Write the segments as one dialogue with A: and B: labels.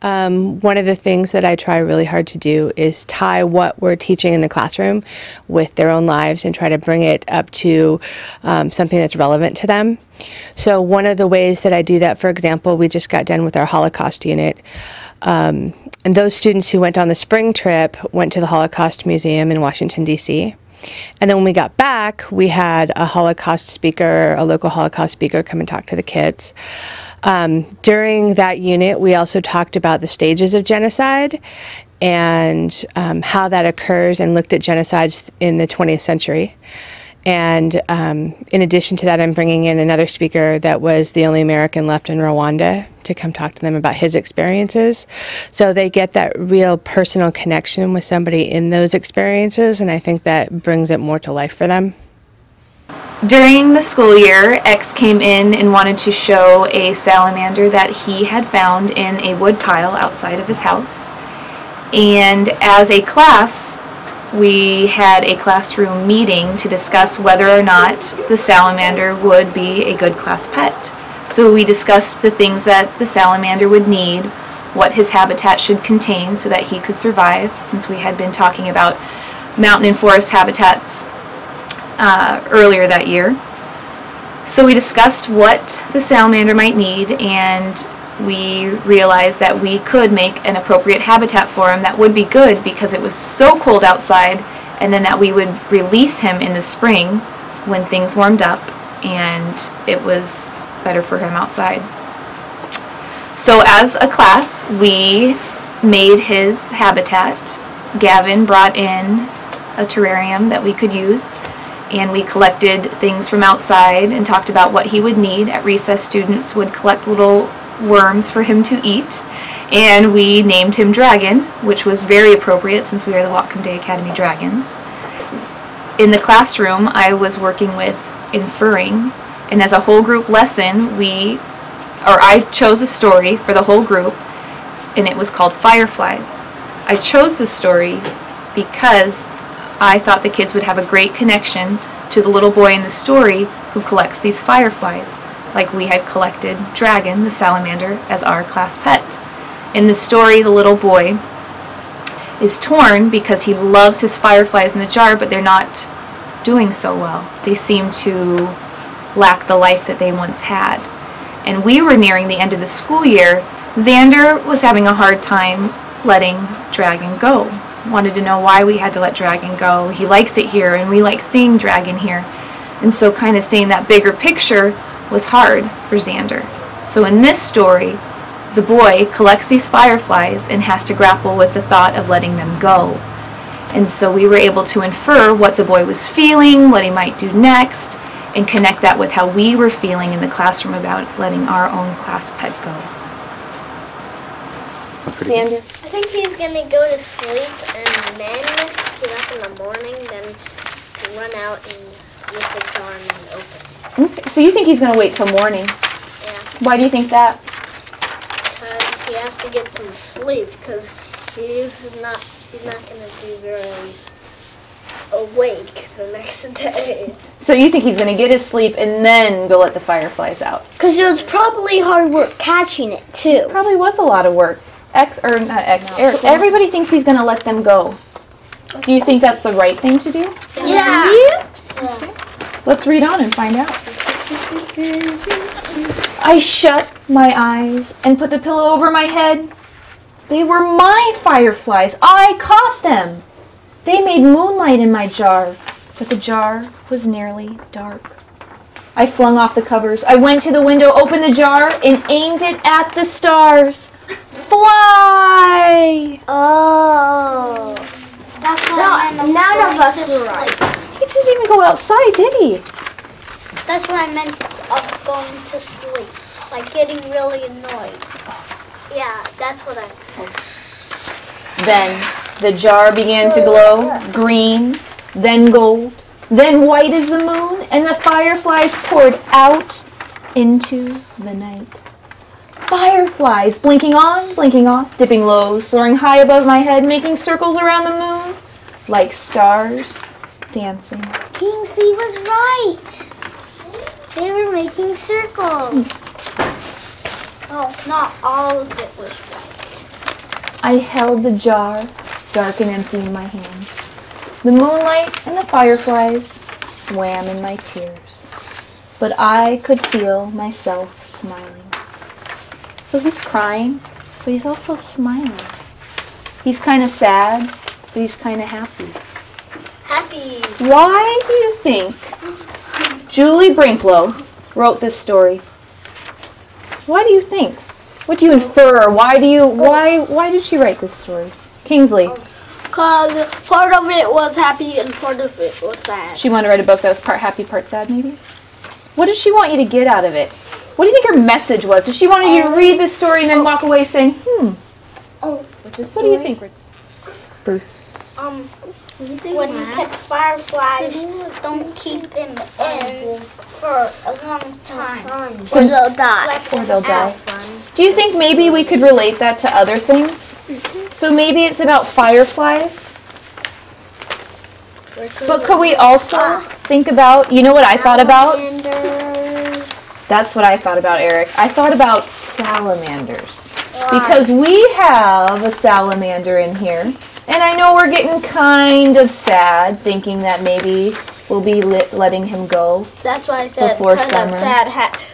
A: One of the things that I try really hard to do is tie what we're teaching in the classroom with their own lives and try to bring it up to something that's relevant to them. So one of the ways that I do that, for example, we just got done with our Holocaust unit. And those students who went on the spring trip went to the Holocaust Museum in Washington, D.C. And then when we got back, we had a Holocaust speaker, a local Holocaust speaker, come and talk to the kids. During that unit, we also talked about the stages of genocide and how that occurs, and looked at genocides in the 20th century. And in addition to that, I'm bringing in another speaker that was the only American left in Rwanda to come talk to them about his experiences. So they get that real personal connection with somebody in those experiences, and I think that brings it more to life for them.
B: During the school year, X came in and wanted to show a salamander that he had found in a wood pile outside of his house. And as a class, we had a classroom meeting to discuss whether or not the salamander would be a good class pet. So we discussed the things that the salamander would need, what his habitat should contain so that he could survive, since we had been talking about mountain and forest habitats earlier that year. So we discussed what the salamander might need, and we realized that we could make an appropriate habitat for him that would be good because it was so cold outside, and then that we would release him in the spring when things warmed up and it was better for him outside. So as a class, we made his habitat. Gavin brought in a terrarium that we could use, and we collected things from outside and talked about what he would need. At recess, students would collect little worms for him to eat, and we named him Dragon, which was very appropriate since we are the Whatcom Day Academy Dragons. In the classroom, I was working with inferring, and as a whole group lesson, I chose a story for the whole group, and it was called Fireflies. I chose this story because I thought the kids would have a great connection to the little boy in the story who collects these fireflies, like we had collected Dragon, the salamander, as our class pet. In the story, the little boy is torn because he loves his fireflies in the jar, but they're not doing so well. They seem to lack the life that they once had. And we were nearing the end of the school year. Xander was having a hard time letting Dragon go. Wanted to know why we had to let Dragon go. He likes it here, and we like seeing Dragon here. And so kind of seeing that bigger picture was hard for Xander. So in this story, the boy collects these fireflies and has to grapple with the thought of letting them go. And so we were able to infer what the boy was feeling, what he might do next, and connect that with how we were feeling in the classroom about letting our own class pet go.
C: Xander? I think he's going to go to sleep and then get up in the morning, then run out and with the jar and open it.
B: Okay, so you think he's going to wait till morning?
C: Yeah.
B: Why do you think that?
C: Because he has to get some sleep, because he's not going to be very awake the next day.
B: So you think he's going to get his sleep and then go let the fireflies out?
C: Because it was probably hard work catching it, too.
B: Probably was a lot of work. Eric, everybody thinks he's going to let them go. Do you think that's the right thing to do?
C: Yeah.
B: Okay. Let's read on and find out. I shut my eyes and put the pillow over my head. They were my fireflies. I caught them. They made moonlight in my jar, but the jar was nearly dark. I flung off the covers. I went to the window, opened the jar, and aimed it at the stars. Fly!
C: Oh. That's why none of us were right.
B: He didn't even go outside, did he?
C: That's what I meant of going to sleep. Like getting really annoyed. Yeah, that's what I meant.
B: Then the jar began to glow, green, then gold, then white as the moon, and the fireflies poured out into the night. Fireflies, blinking on, blinking off, dipping low, soaring high above my head, making circles around the moon, like stars dancing.
C: Kingsley was right. They were making circles. Oh, not all of it was right.
B: I held the jar, dark and empty in my hands. The moonlight and the fireflies swam in my tears, but I could feel myself smiling. So he's crying, but he's also smiling. He's kind of sad, but he's kind of happy.
C: Happy.
B: Why do you think Julie Brinklow wrote this story? Why do you think? What do you infer? Why did she write this story? Kingsley.
C: Because part of it was happy and part of it was sad.
B: She wanted to write a book that was part happy, part sad, maybe? What did she want you to get out of it? What do you think her message was? Did she want you to read this story and then walk away saying, what do you think, Bruce?
C: When you catch fireflies, don't keep them in for a long time, or they'll die.
B: Or they'll die. Do you think maybe we could relate that to other things? So maybe it's about fireflies? But could we also think about, you know what I thought about? That's what I thought about, Eric. I thought about salamanders. Because we have a salamander in here. And I know we're getting kind of sad, thinking that maybe we'll be letting him go.
C: That's why I said
B: before
C: kind
B: summer.
C: of sad,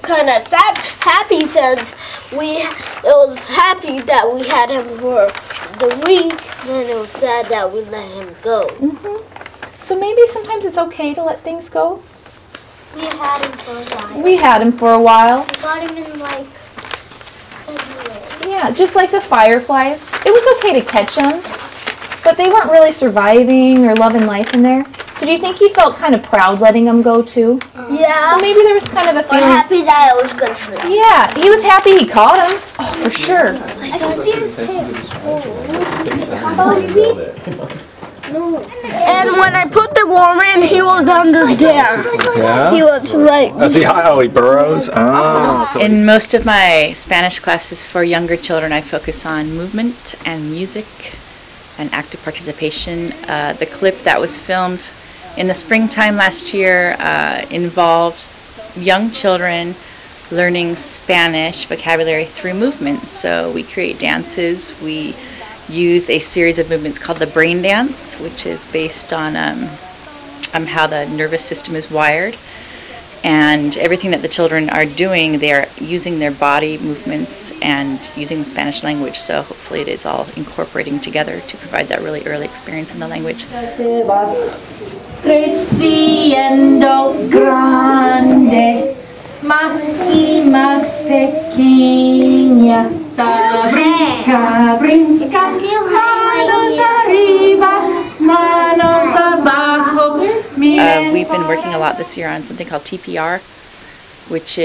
C: kind of sad, happy since it was happy that we had him for the week, then it was sad that we let him go.
B: So maybe sometimes it's okay to let things go.
C: We had him for a while.
B: We had him for a while.
C: We got him in like February.
B: Yeah, just like the fireflies. It was okay to catch them, but they weren't really surviving or loving life in there. So do you think he felt kind of proud letting them go too?
C: Yeah.
B: So maybe there was kind of a
C: I'm
B: feeling.
C: happy that it was good for them.
B: Yeah, he was happy he caught him. Oh, for sure.
C: I can see his tail. And when I put the worm in, he was under there.
D: Yeah?
C: He was right.
D: That's how he burrows? Oh. So
E: In most of my Spanish classes for younger children, I focus on movement and music and active participation. The clip that was filmed in the springtime last year involved young children learning Spanish vocabulary through movement. So we create dances. We use a series of movements called the brain dance, which is based on how the nervous system is wired. And everything that the children are doing, they are using their body movements and using the Spanish language. So hopefully it is all incorporating together to provide that really early experience in the language.
F: Creciendo grande, más y más pequeña, brinca, brinca, manos arriba, manos abajo.
E: We've been working a lot this year on something called TPR, which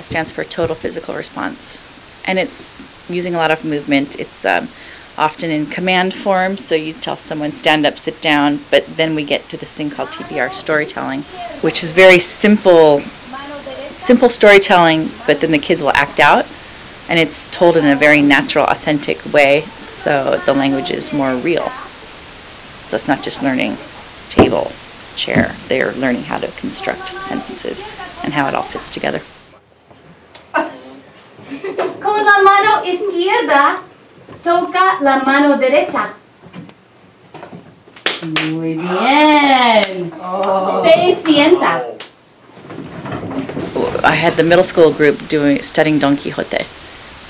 E: stands for Total Physical Response. And it's using a lot of movement. It's often in command form, so you tell someone stand up, sit down, but then we get to this thing called TPR storytelling, which is very simple storytelling, but then the kids will act out, and it's told in a very natural, authentic way, so the language is more real. So it's not just learning table, chair, they're learning how to construct sentences and how it all fits together.
F: Con la mano izquierda, toca la mano derecha. Muy bien. Se sienta.
E: I had the middle school group studying Don Quixote,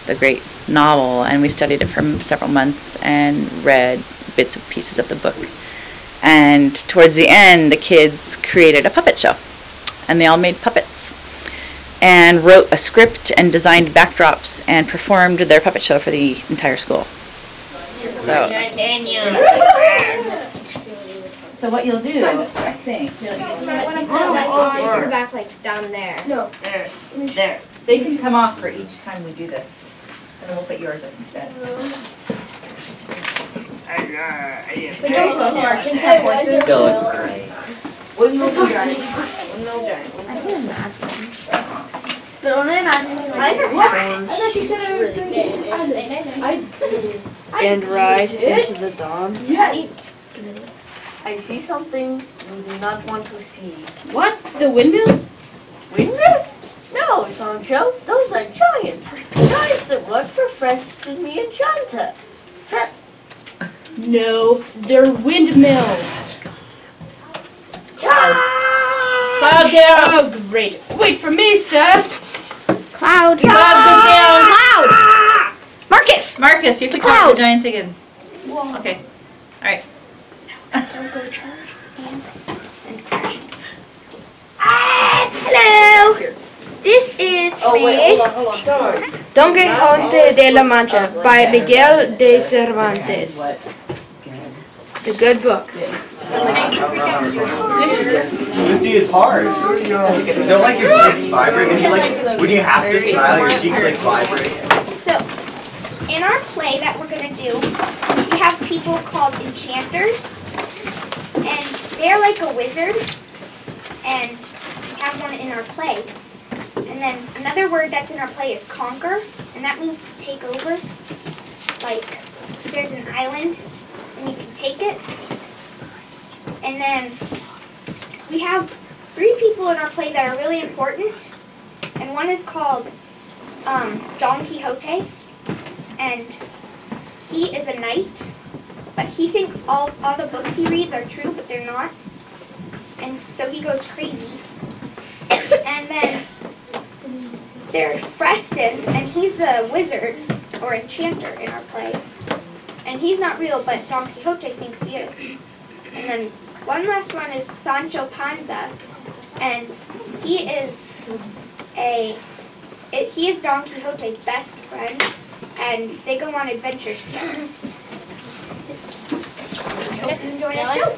E: the great novel, and we studied it for several months and read bits and pieces of the book. And towards the end, the kids created a puppet show, and they all made puppets and wrote a script and designed backdrops and performed their puppet show for the entire school.
F: So what you'll do, I think,
C: Back like down there. No.
F: there. They can come off for each time we do this, and then we'll put yours up instead.
C: We don't go marching to horses.
F: Windmills and giants. Windmill giants.
C: I can imagine. But only imagine like
F: I thought you said it was
C: really
G: And ride into the dawn.
F: Yeah.
G: I see something we do not want to see.
F: What? The windmills?
G: Windmills? No, Sancho. Those are giants. Giants that work for Freston and Chanta.
H: No, they're windmills.
F: Cloud down.
H: Oh, great. Wait for me, sir.
B: Cloud.
F: Cloud goes down.
B: Cloud. Marcus.
E: Marcus, you have to
B: Cloud.
E: cloud the giant thing in. Okay. All right.
B: Hello. This is me.
H: Don Quixote de la Mancha by Miguel de Cervantes. It's a good book.
I: This dude is hard. Don't like your cheeks vibrate when you have to smile, your cheeks like vibrate.
B: So, in our play that we're going to do, we have people called enchanters, and they're like a wizard, and we have one in our play. And then another word that's in our play is conquer, and that means to take over. Like, there's an island, and you can take it. And then we have 3 people in our play that are really important, and one is called Don Quixote, and he is a knight, but he thinks all the books he reads are true, but they're not, and so he goes crazy. And then there's Preston, and he's the wizard, or enchanter in our play, and he's not real, but Don Quixote thinks he is. And then one last one is Sancho Panza, and he is Don Quixote's best friend, and they go on adventures together. Enjoy the show.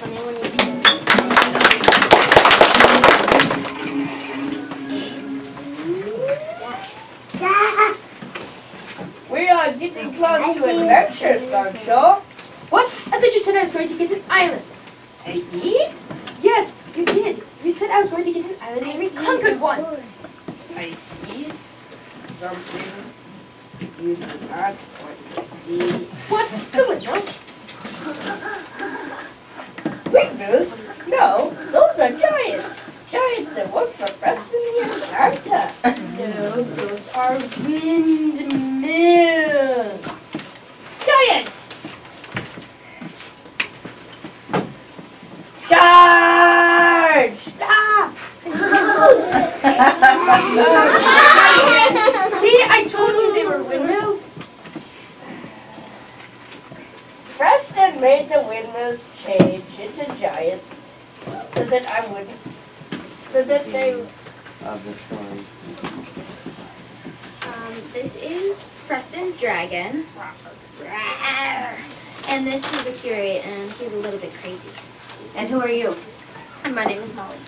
H: We are getting close to adventure, Sancho. What? I thought you said I was going to get an island.
G: I did?
H: Yes, you did. You said I was going to get an island and we conquered one.
G: I see something you do not want to see.
H: What? The windmills?
G: Windmills? No, those are giants. Giants that work for Preston the Enchanter.
H: No, those are windmills.
G: Giants! Charge!
H: Ah! See, I told you they were windmills.
G: Preston made the windmills change into giants so that I wouldn't. So that they.
B: This is Preston's dragon, and this is the curate, and he's a little bit crazy.
F: And who are you?
B: And my name is Molly.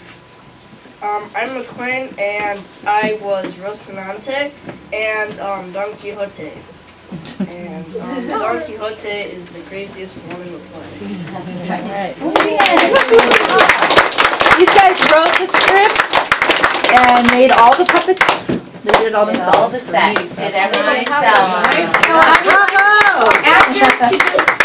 G: I'm McQueen, and I was Rocinante, and Don Quixote. And Don Quixote is the craziest one in the play.
F: These guys wrote the script and made all the puppets. They did all themselves.
E: All the sets. Did everything
F: Nice.
E: themselves.
F: Bravo!
H: After